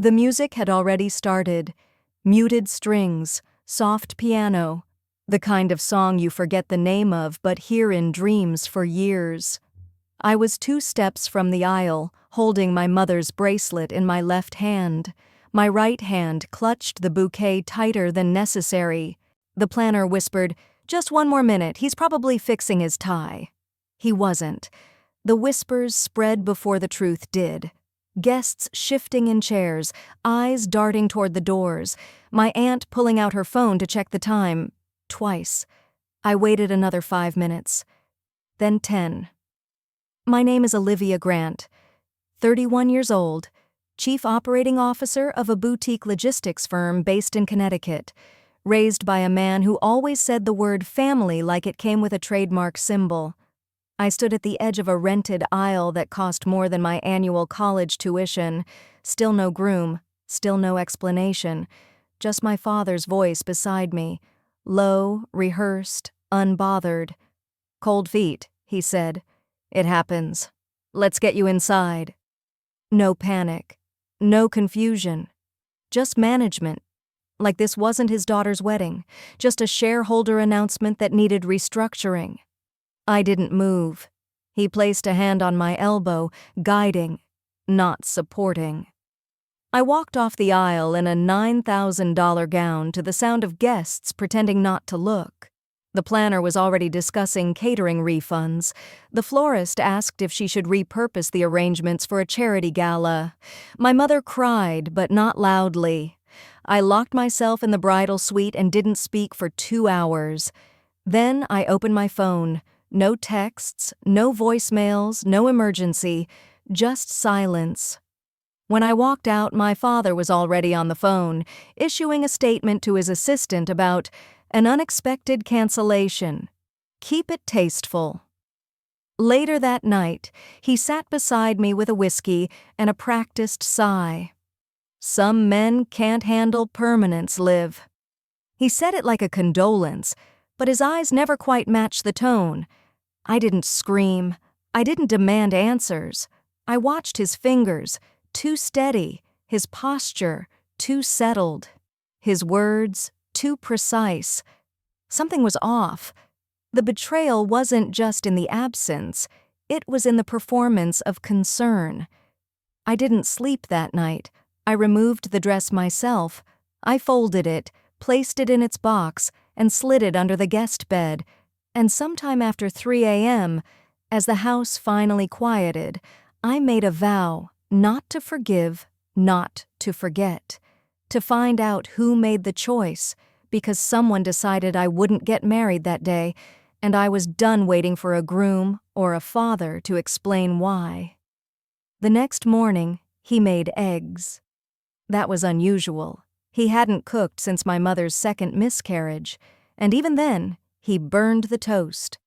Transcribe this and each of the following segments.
The music had already started. Muted strings, soft piano, the kind of song you forget the name of but hear in dreams for years. I was 2 steps from the aisle, holding my mother's bracelet in my left hand. My right hand clutched the bouquet tighter than necessary. The planner whispered, "Just 1 more minute, he's probably fixing his tie." He wasn't. The whispers spread before the truth did. Guests shifting in chairs, eyes darting toward the doors, my aunt pulling out her phone to check the time, twice. I waited another 5 minutes. Then 10. My name is Olivia Grant, 31 years old, Chief Operating Officer of a boutique logistics firm based in Connecticut, raised by a man who always said the word family like it came with a trademark symbol. I stood at the edge of a rented aisle that cost more than my annual college tuition. Still no groom, still no explanation. Just my father's voice beside me, low, rehearsed, unbothered. "Cold feet," he said. "It happens. Let's get you inside." No panic, no confusion, just management. Like this wasn't his daughter's wedding, just a shareholder announcement that needed restructuring. I didn't move. He placed a hand on my elbow, guiding, not supporting. I walked off the aisle in a $9,000 gown to the sound of guests pretending not to look. The planner was already discussing catering refunds. The florist asked if she should repurpose the arrangements for a charity gala. My mother cried, but not loudly. I locked myself in the bridal suite and didn't speak for 2 hours. Then I opened my phone. No texts, no voicemails, no emergency, just silence. When I walked out, my father was already on the phone, issuing a statement to his assistant about an unexpected cancellation. Keep it tasteful. Later that night, he sat beside me with a whiskey and a practiced sigh. "Some men can't handle permanence, Liv." He said it like a condolence, but his eyes never quite matched the tone. I didn't scream. I didn't demand answers. I watched his fingers, too steady, his posture, too settled, his words, too precise. Something was off. The betrayal wasn't just in the absence, it was in the performance of concern. I didn't sleep that night. I removed the dress myself. I folded it, placed it in its box, and slid it under the guest bed. And sometime after 3 a.m., as the house finally quieted, I made a vow not to forgive, not to forget, to find out who made the choice, because someone decided I wouldn't get married that day, and I was done waiting for a groom or a father to explain why. The next morning, he made eggs. That was unusual. He hadn't cooked since my mother's second miscarriage, and even then, he burned the toast.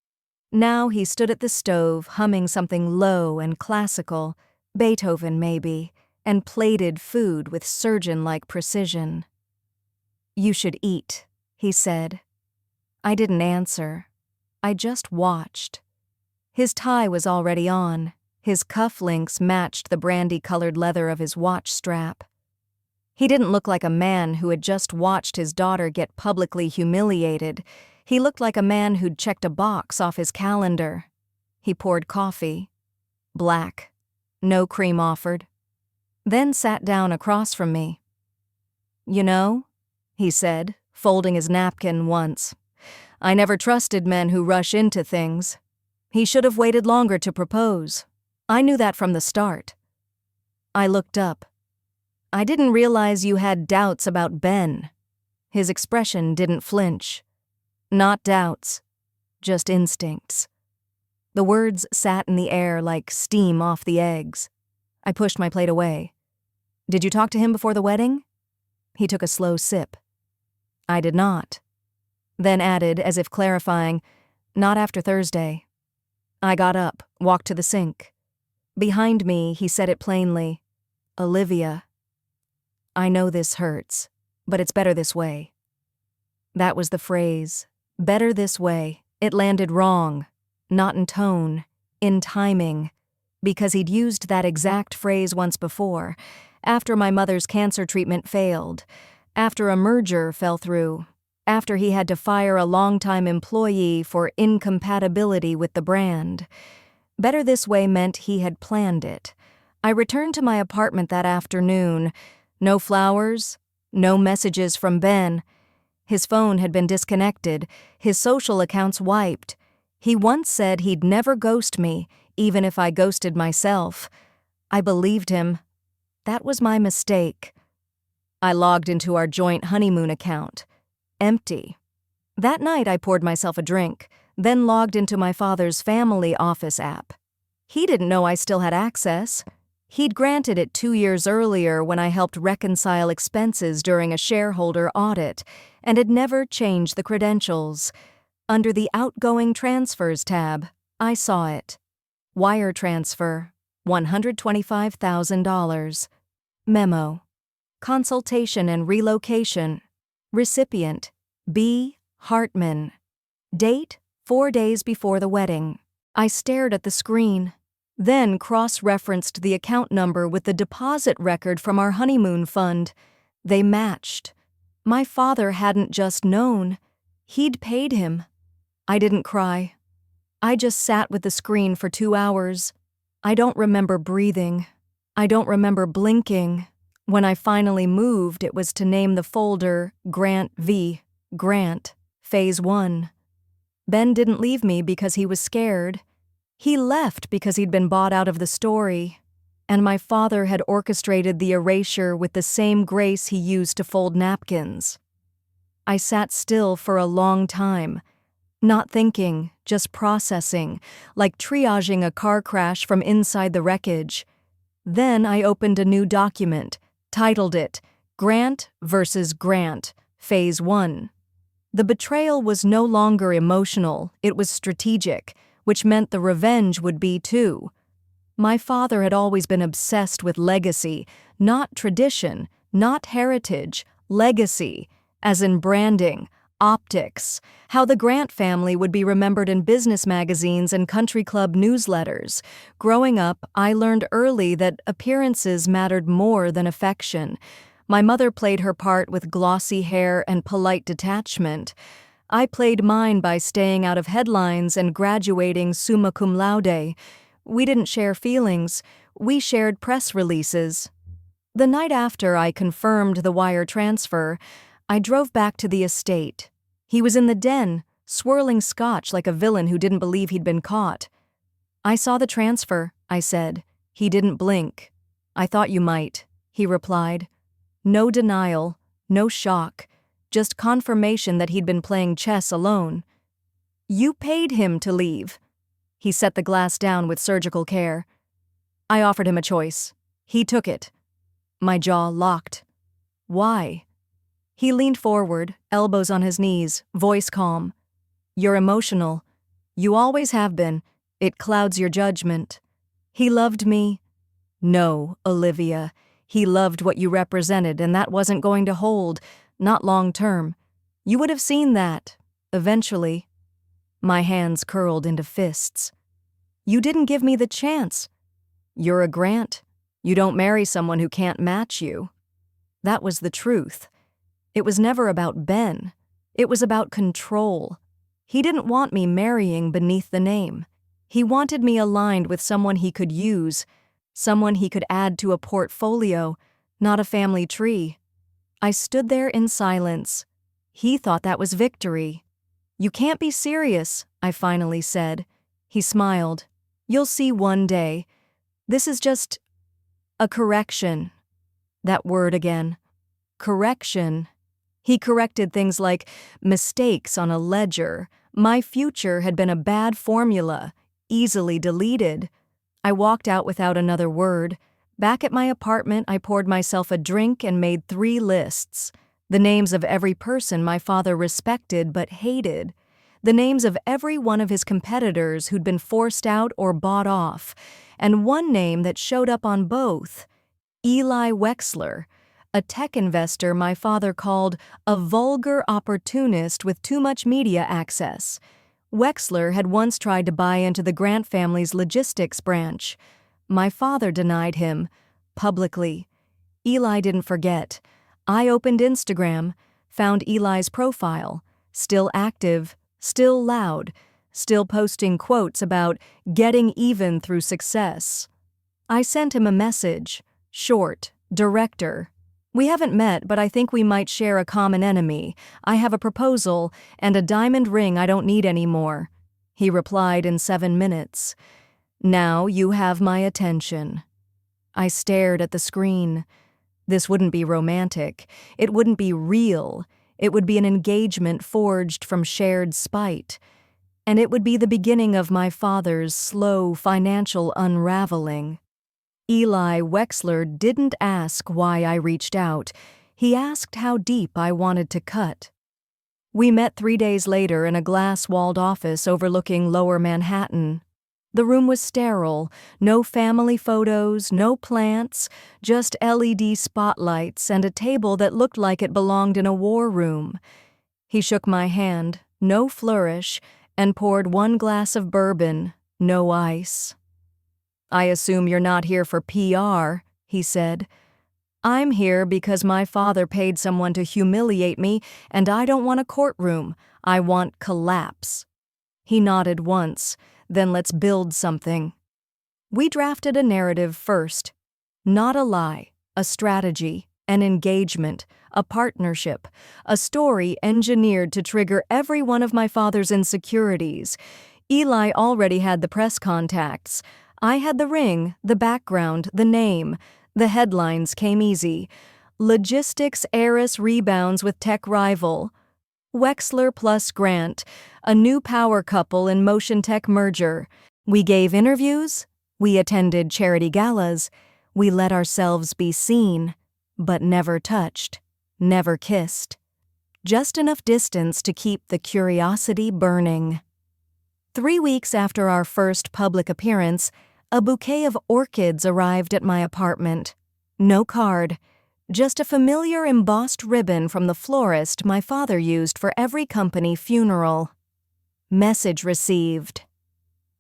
Now he stood at the stove, humming something low and classical, Beethoven maybe, and plated food with surgeon-like precision. "You should eat," he said. I didn't answer. I just watched. His tie was already on. His cufflinks matched the brandy-colored leather of his watch strap. He didn't look like a man who had just watched his daughter get publicly humiliated. He looked like a man who'd checked a box off his calendar. He poured coffee. Black. No cream offered. Then sat down across from me. "You know," he said, folding his napkin once, "I never trusted men who rush into things. He should have waited longer to propose. I knew that from the start." I looked up. "I didn't realize you had doubts about Ben." His expression didn't flinch. Not doubts, just instincts. The words sat in the air like steam off the eggs. I pushed my plate away. "Did you talk to him before the wedding?" He took a slow sip. I did not. Then added, as if clarifying, "Not after Thursday." I got up, walked to the sink. Behind me, he said it plainly, "Olivia, I know this hurts, but it's better this way." That was the phrase. Better this way. It landed wrong. Not in tone, in timing. Because he'd used that exact phrase once before, after my mother's cancer treatment failed, after a merger fell through, after he had to fire a longtime employee for incompatibility with the brand. Better This Way meant he had planned it. I returned to my apartment that afternoon. No flowers, no messages from Ben. His phone had been disconnected, his social accounts wiped. He once said he'd never ghost me, even if I ghosted myself. I believed him. That was my mistake. I logged into our joint honeymoon account. Empty. That night I poured myself a drink, then logged into my father's family office app. He didn't know I still had access. He'd granted it 2 years earlier when I helped reconcile expenses during a shareholder audit, and had never changed the credentials. Under the Outgoing Transfers tab, I saw it. Wire transfer, $125,000. Memo. Consultation and relocation. Recipient, B. Hartman. Date, 4 days before the wedding. I stared at the screen, then cross-referenced the account number with the deposit record from our honeymoon fund. They matched. My father hadn't just known. He'd paid him. I didn't cry. I just sat with the screen for 2 hours. I don't remember breathing. I don't remember blinking. When I finally moved, it was to name the folder Grant V. Grant, Phase 1. Ben didn't leave me because he was scared. He left because he'd been bought out of the story, and my father had orchestrated the erasure with the same grace he used to fold napkins. I sat still for a long time, not thinking, just processing, like triaging a car crash from inside the wreckage. Then I opened a new document, titled it Grant vs. Grant, Phase 1. The betrayal was no longer emotional, it was strategic, which meant the revenge would be too. My father had always been obsessed with legacy, not tradition, not heritage, legacy, as in branding, optics, how the Grant family would be remembered in business magazines and country club newsletters. Growing up, I learned early that appearances mattered more than affection. My mother played her part with glossy hair and polite detachment. I played mine by staying out of headlines and graduating summa cum laude. We didn't share feelings, we shared press releases. The night after I confirmed the wire transfer, I drove back to the estate. He was in the den, swirling scotch like a villain who didn't believe he'd been caught. "I saw the transfer," I said. He didn't blink. "I thought you might," he replied. No denial, no shock, just confirmation that he'd been playing chess alone. "You paid him to leave." He set the glass down with surgical care. I offered him a choice. He took it. My jaw locked. "Why?" He leaned forward, elbows on his knees, voice calm. "You're emotional. You always have been. It clouds your judgment." He loved me. No, Olivia. He loved what you represented, and that wasn't going to hold, not long term. You would have seen that, eventually. My hands curled into fists. "You didn't give me the chance. You're a Grant. You don't marry someone who can't match you." That was the truth. It was never about Ben. It was about control. He didn't want me marrying beneath the name. He wanted me aligned with someone he could use, someone he could add to a portfolio, not a family tree. I stood there in silence. He thought that was victory. "You can't be serious," I finally said. He smiled. "You'll see one day. This is just a correction." That word again. Correction. He corrected things like mistakes on a ledger. My future had been a bad formula, easily deleted. I walked out without another word. Back at my apartment, I poured myself a drink and made 3 lists. The names of every person my father respected but hated. The names of every one of his competitors who'd been forced out or bought off. And one name that showed up on both. Eli Wexler, a tech investor my father called a vulgar opportunist with too much media access. Wexler had once tried to buy into the Grant family's logistics branch. My father denied him, publicly. Eli didn't forget. I opened Instagram, found Eli's profile, still active, still loud, still posting quotes about getting even through success. I sent him a message, short, director. We haven't met, but I think we might share a common enemy. I have a proposal and a diamond ring I don't need anymore. He replied in 7 minutes. Now you have my attention. I stared at the screen. This wouldn't be romantic. It wouldn't be real. It would be an engagement forged from shared spite. And it would be the beginning of my father's slow financial unraveling. Eli Wexler didn't ask why I reached out. He asked how deep I wanted to cut. We met 3 days later in a glass-walled office overlooking Lower Manhattan. The room was sterile, no family photos, no plants, just LED spotlights and a table that looked like it belonged in a war room. He shook my hand, no flourish, and poured 1 glass of bourbon, no ice. I assume you're not here for PR, he said. I'm here because my father paid someone to humiliate me, and I don't want a courtroom. I want collapse. He nodded once. Then let's build something. We drafted a narrative first. Not a lie, a strategy, an engagement, a partnership, a story engineered to trigger every one of my father's insecurities. Eli already had the press contacts. I had the ring, the background, the name. The headlines came easy. Logistics heiress rebounds with tech rival. Wexler plus Grant, a new power couple in motion tech merger. We gave interviews, we attended charity galas, we let ourselves be seen, but never touched, never kissed. Just enough distance to keep the curiosity burning. 3 weeks after our first public appearance, a bouquet of orchids arrived at my apartment. No card. Just a familiar embossed ribbon from the florist my father used for every company funeral. Message received.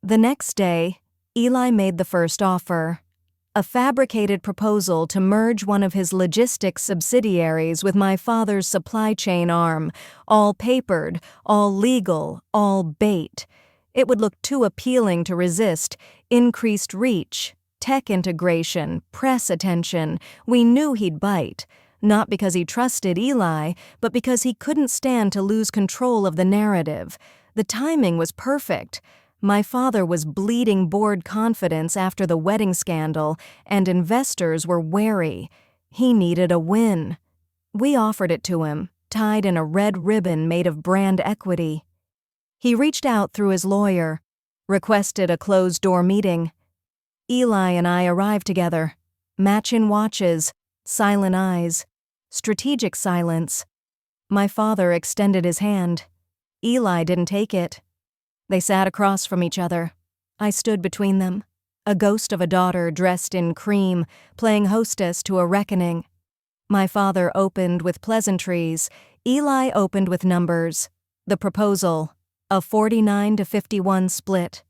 The next day, Eli made the first offer. A fabricated proposal to merge one of his logistics subsidiaries with my father's supply chain arm, all papered, all legal, all bait. It would look too appealing to resist. Increased reach. Tech integration, press attention. We knew he'd bite, not because he trusted Eli, but because he couldn't stand to lose control of the narrative. The timing was perfect. My father was bleeding bored confidence after the wedding scandal, and investors were wary. He needed a win. We offered it to him, tied in a red ribbon made of brand equity. He reached out through his lawyer, requested a closed-door meeting. Eli and I arrived together, matching watches, silent eyes, strategic silence. My father extended his hand. Eli didn't take it. They sat across from each other. I stood between them, a ghost of a daughter dressed in cream, playing hostess to a reckoning. My father opened with pleasantries. Eli opened with numbers. The proposal, a 49-51 split.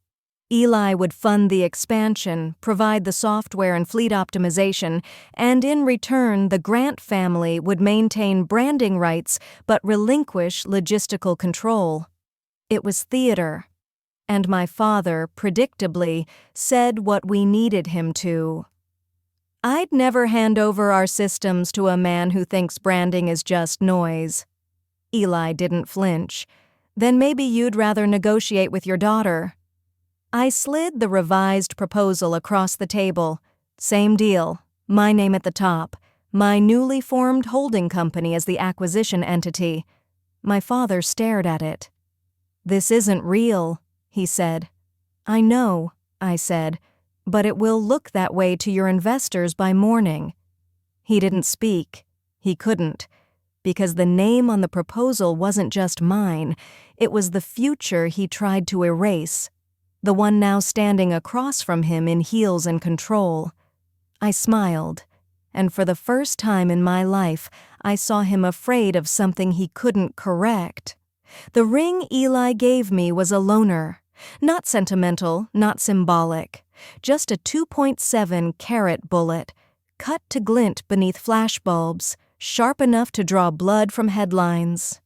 Eli would fund the expansion, provide the software and fleet optimization, and in return, the Grant family would maintain branding rights but relinquish logistical control. It was theater, and my father, predictably, said what we needed him to. I'd never hand over our systems to a man who thinks branding is just noise. Eli didn't flinch. Then maybe you'd rather negotiate with your daughter. I slid the revised proposal across the table. Same deal. My name at the top. My newly formed holding company as the acquisition entity. My father stared at it. This isn't real, he said. I know, I said, but it will look that way to your investors by morning. He didn't speak. He couldn't. Because the name on the proposal wasn't just mine. It was the future he tried to erase. The one now standing across from him in heels and control. I smiled, and for the first time in my life, I saw him afraid of something he couldn't correct. The ring Eli gave me was a loaner, not sentimental, not symbolic, just a 2.7 carat bullet, cut to glint beneath flashbulbs, sharp enough to draw blood from headlines.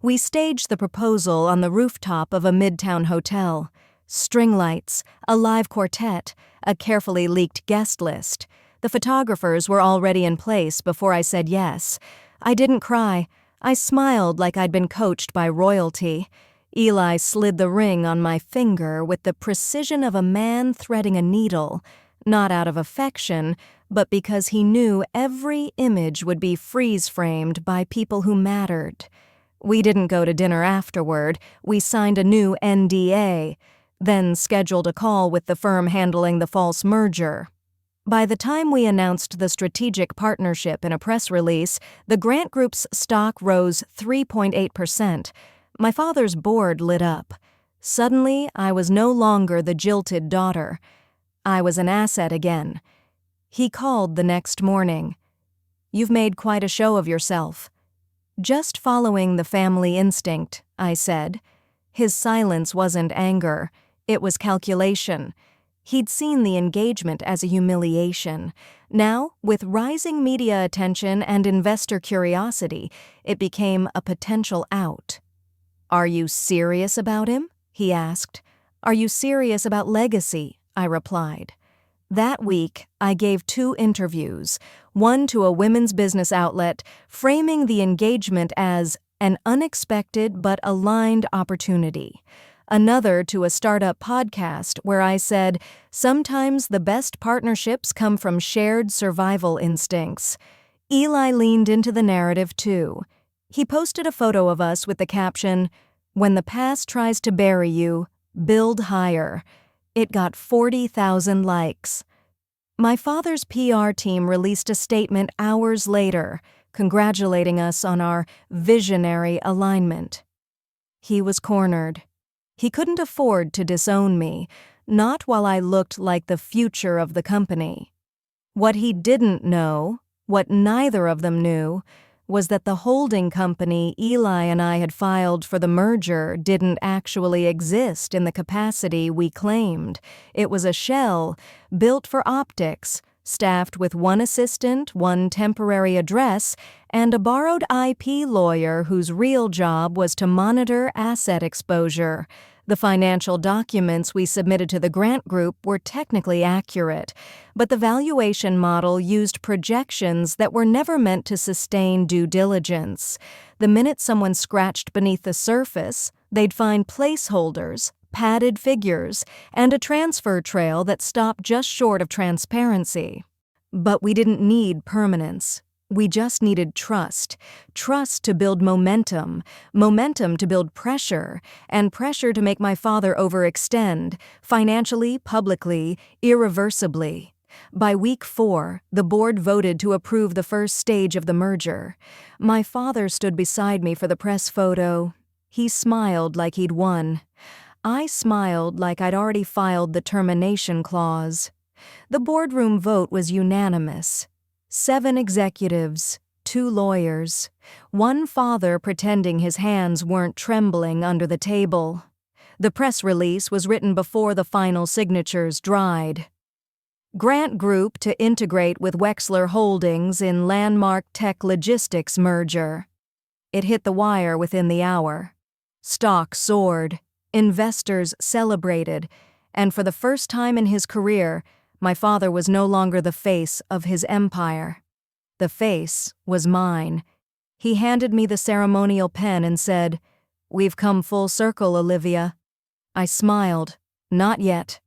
We staged the proposal on the rooftop of a midtown hotel. String lights, a live quartet, a carefully leaked guest list. The photographers were already in place before I said yes. I didn't cry. I smiled like I'd been coached by royalty. Eli slid the ring on my finger with the precision of a man threading a needle, not out of affection, but because he knew every image would be freeze-framed by people who mattered. We didn't go to dinner afterward. We signed a new NDA, then scheduled a call with the firm handling the false merger. By the time we announced the strategic partnership in a press release, the Grant Group's stock rose 3.8%. My father's board lit up. Suddenly, I was no longer the jilted daughter. I was an asset again. He called the next morning. "You've made quite a show of yourself." "Just following the family instinct," I said. His silence wasn't anger. It was calculation. He'd seen the engagement as a humiliation. Now, with rising media attention and investor curiosity, it became a potential out. "Are you serious about him?" he asked. "Are you serious about legacy?" I replied. That week, I gave 2 interviews, one to a women's business outlet, framing the engagement as an unexpected but aligned opportunity. Another to a startup podcast where I said, sometimes the best partnerships come from shared survival instincts. Eli leaned into the narrative too. He posted a photo of us with the caption, "When the past tries to bury you, build higher." It got 40,000 likes. My father's PR team released a statement hours later, congratulating us on our visionary alignment. He was cornered. He couldn't afford to disown me, not while I looked like the future of the company. What he didn't know, what neither of them knew, was that the holding company Eli and I had filed for the merger didn't actually exist in the capacity we claimed. It was a shell, built for optics, staffed with 1 assistant, 1 temporary address, and a borrowed IP lawyer whose real job was to monitor asset exposure. The financial documents we submitted to the Grant Group were technically accurate, but the valuation model used projections that were never meant to sustain due diligence. The minute someone scratched beneath the surface, they'd find placeholders, padded figures, and a transfer trail that stopped just short of transparency. But we didn't need permanence. We just needed trust. Trust to build momentum, momentum to build pressure, and pressure to make my father overextend, financially, publicly, irreversibly. By week 4, the board voted to approve the first stage of the merger. My father stood beside me for the press photo. He smiled like he'd won. I smiled like I'd already filed the termination clause. The boardroom vote was unanimous. 7 executives, 2 lawyers, 1 father pretending his hands weren't trembling under the table. The press release was written before the final signatures dried. Grant Group to integrate with Wexler Holdings in landmark tech logistics merger. It hit the wire within the hour. Stock soared. Investors celebrated. And for the first time in his career, my father was no longer the face of his empire. The face was mine. He handed me the ceremonial pen and said, "We've come full circle, Olivia." I smiled. Not yet.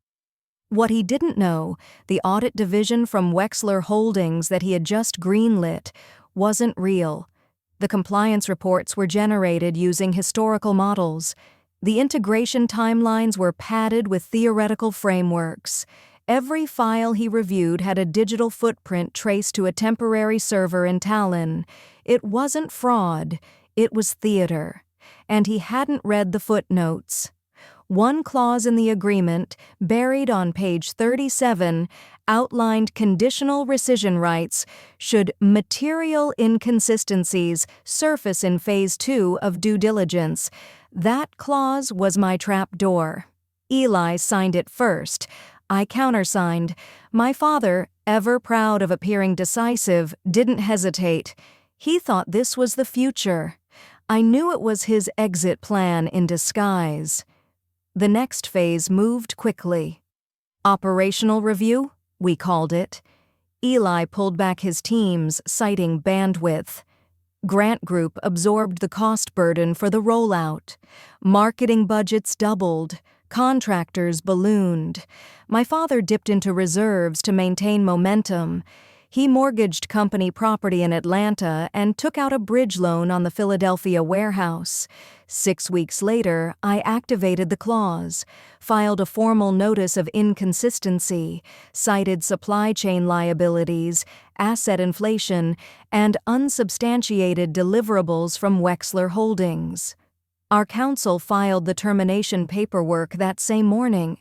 What he didn't know, the audit division from Wexler Holdings that he had just greenlit, wasn't real. The compliance reports were generated using historical models. The integration timelines were padded with theoretical frameworks. Every file he reviewed had a digital footprint traced to a temporary server in Tallinn. It wasn't fraud, it was theater. And he hadn't read the footnotes. One clause in the agreement, buried on page 37, outlined conditional rescission rights should material inconsistencies surface in Phase 2 of due diligence. That clause was my trapdoor. Eli signed it first. I countersigned. My father, ever proud of appearing decisive, didn't hesitate. He thought this was the future. I knew it was his exit plan in disguise. The next phase moved quickly. Operational review, we called it. Eli pulled back his teams, citing bandwidth. Grant Group absorbed the cost burden for the rollout. Marketing budgets doubled. Contractors ballooned. My father dipped into reserves to maintain momentum. He mortgaged company property in Atlanta and took out a bridge loan on the Philadelphia warehouse. 6 weeks later, I activated the clause, filed a formal notice of inconsistency, cited supply chain liabilities, asset inflation, and unsubstantiated deliverables from Wexler Holdings. Our counsel filed the termination paperwork that same morning.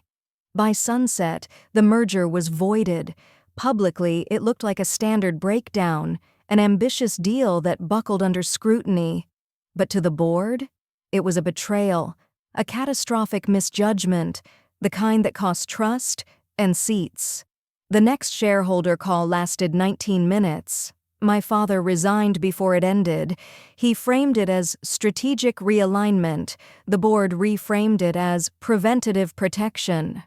By sunset, the merger was voided. Publicly, it looked like a standard breakdown, an ambitious deal that buckled under scrutiny. But to the board, it was a betrayal, a catastrophic misjudgment, the kind that cost trust and seats. The next shareholder call lasted 19 minutes. My father resigned before it ended. He framed it as strategic realignment. The board reframed it as preventative protection.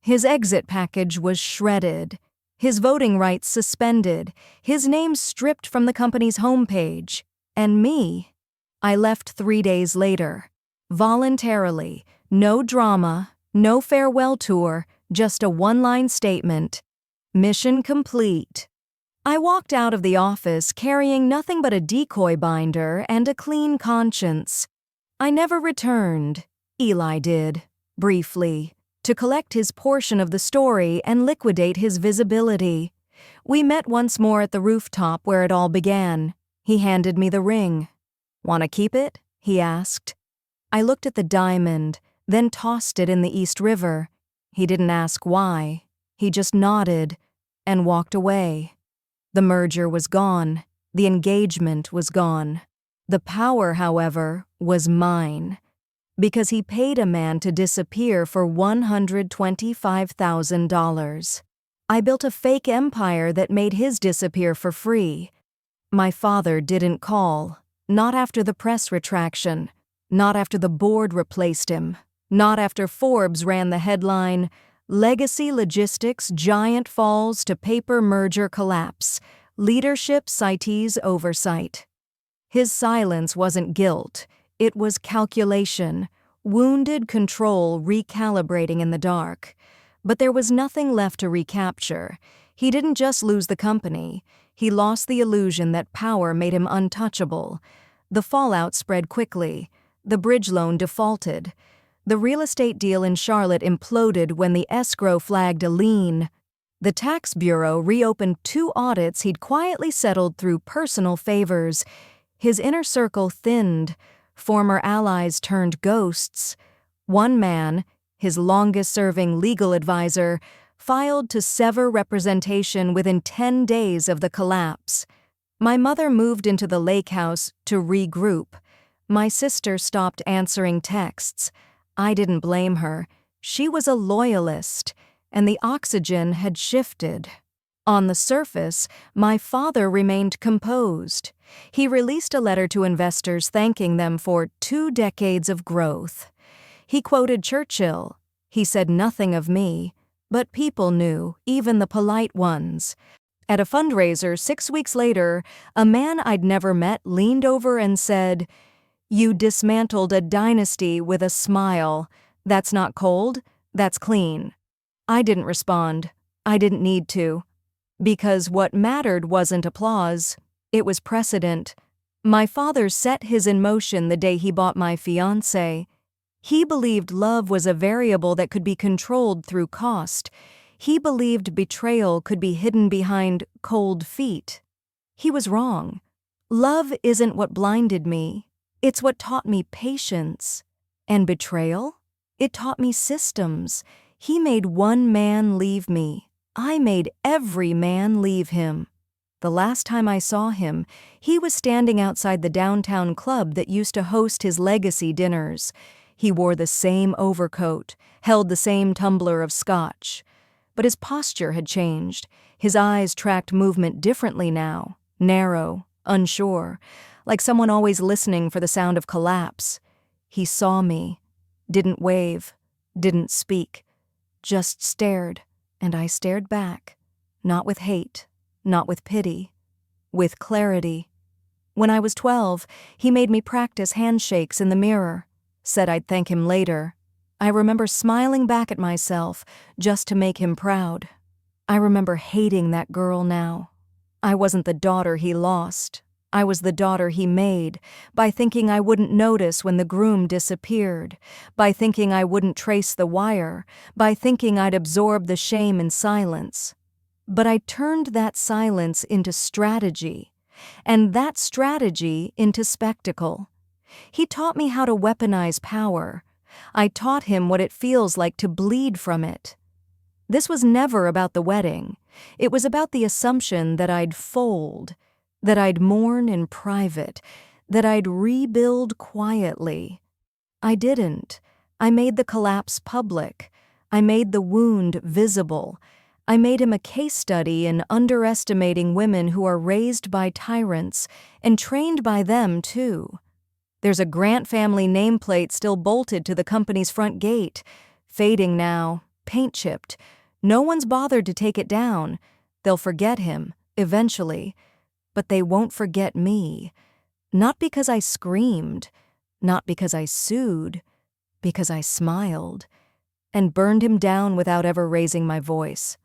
His exit package was shredded. His voting rights suspended. His name stripped from the company's homepage. And me? I left 3 days later. Voluntarily. No drama, no farewell tour, just a one-line statement. Mission complete. I walked out of the office carrying nothing but a decoy binder and a clean conscience. I never returned. Eli did, briefly, to collect his portion of the story and liquidate his visibility. We met once more at the rooftop where it all began. He handed me the ring. "Want to keep it?" he asked. I looked at the diamond, then tossed it in the East River. He didn't ask why. He just nodded and walked away. The merger was gone. The engagement was gone. The power, however, was mine. Because he paid a man to disappear for $125,000. I built a fake empire that made his disappear for free. My father didn't call. Not after the press retraction. Not after the board replaced him. Not after Forbes ran the headline, "Legacy Logistics Giant Falls to Paper Merger Collapse. Leadership Cites Oversight." His silence wasn't guilt. It was calculation, wounded control recalibrating in the dark. But there was nothing left to recapture. He didn't just lose the company. He lost the illusion that power made him untouchable. The fallout spread quickly. The bridge loan defaulted. The real estate deal in Charlotte imploded when the escrow flagged a lien. The tax bureau reopened 2 audits he'd quietly settled through personal favors. His inner circle thinned. Former allies turned ghosts. One man, his longest-serving legal advisor, filed to sever representation within 10 days of the collapse. My mother moved into the lake house to regroup. My sister stopped answering texts. I didn't blame her. She was a loyalist, and the oxygen had shifted. On the surface, my father remained composed. He released a letter to investors thanking them for 2 decades of growth. He quoted Churchill. He said nothing of me, but people knew, even the polite ones. At a fundraiser 6 weeks later, a man I'd never met leaned over and said, "You dismantled a dynasty with a smile. That's not cold, that's clean." I didn't respond. I didn't need to. Because what mattered wasn't applause, it was precedent. My father set his in motion the day he bought my fiancé. He believed love was a variable that could be controlled through cost. He believed betrayal could be hidden behind cold feet. He was wrong. Love isn't what blinded me. It's what taught me patience. And betrayal? It taught me systems. He made one man leave me. I made every man leave him. The last time I saw him, he was standing outside the downtown club that used to host his legacy dinners. He wore the same overcoat, held the same tumbler of scotch. But his posture had changed. His eyes tracked movement differently now, narrow, unsure, like someone always listening for the sound of collapse. He saw me, didn't wave, didn't speak, just stared, and I stared back, not with hate, not with pity, with clarity. When I was 12, he made me practice handshakes in the mirror, said I'd thank him later. I remember smiling back at myself just to make him proud. I remember hating that girl now. I wasn't the daughter he lost. I was the daughter he made, by thinking I wouldn't notice when the groom disappeared, by thinking I wouldn't trace the wire, by thinking I'd absorb the shame in silence. But I turned that silence into strategy, and that strategy into spectacle. He taught me how to weaponize power. I taught him what it feels like to bleed from it. This was never about the wedding. It was about the assumption that I'd fold, that I'd mourn in private, that I'd rebuild quietly. I didn't. I made the collapse public. I made the wound visible. I made him a case study in underestimating women who are raised by tyrants and trained by them, too. There's a Grant family nameplate still bolted to the company's front gate, fading now, paint-chipped. No one's bothered to take it down. They'll forget him, eventually. But they won't forget me. Not because I screamed, not because I sued, because I smiled, and burned him down without ever raising my voice.